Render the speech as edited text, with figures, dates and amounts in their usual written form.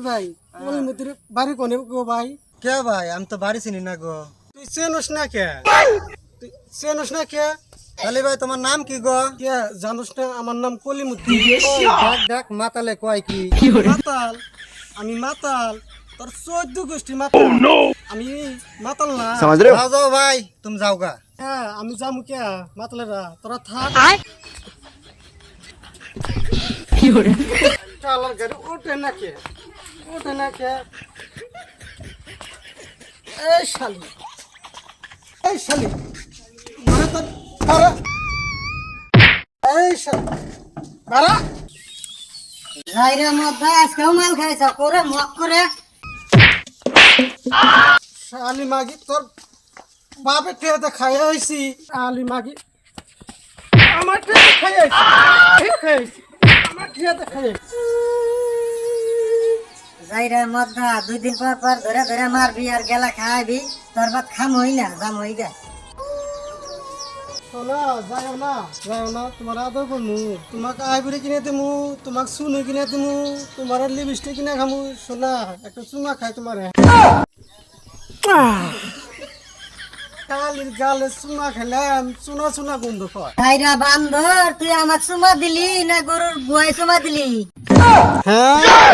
ভাই কলিমুদ্দির বাড়ি কোনে গো ভাই? কে ভাই? আমি তো বাড়ি চিনি না গো। তুই চেনস না কে? তুই চেনস না কে? তাহলে ভাই তোমার নাম কি গো? কে জানোস না আমার নাম কলিমুদ্দিন? দেখ দেখ মাতালে কয় কি? মাতাল? আমি মাতাল? তোর 14 গোষ্ঠী মাতাল। আমি মাতাল না। যাও যাও ভাই, তুমি যাও গা। হ্যাঁ আমি যামু কে মাতালেরা, তোরা থাক। চালার গাড়ি ওঠে না কে? ওঠে না কে? এই শালি, এই শালি, মারা তোর মারা। এই শালি মারা। যাইরে মধ্যে আজকেও মাল খাইছ করে মক করে শালি মাগি তোর বাপের ঠেতে খাই আইছি। শালি মাগি আমার ঠেতে খাই আইছি, আমার ঠেতে খাই আইছি। যাইরে মধ্যে 2 দিন পর পর ধরে ধরে মারবি আর গেলা খাইবি তোর বাদ খাম হই না দাম হই গে শোনা যাও না, যাও না, তোমার আদর করমু, তোমাকে আইবুড়ি কিনে দিমু, তোমাকে সুনো কিনে দিমু, তোমার লিপস্টিক কিনে খামু। শোনা একটা চুমা খাই তোমারে। কালির গালে চুমা খেলাম, চুনা চুনা গন্ধ কয়। যাইরা বান্দর তুই আমাক চুমা দিলি না গরুর বুয়াই চুমা দিলি? হ্যাঁ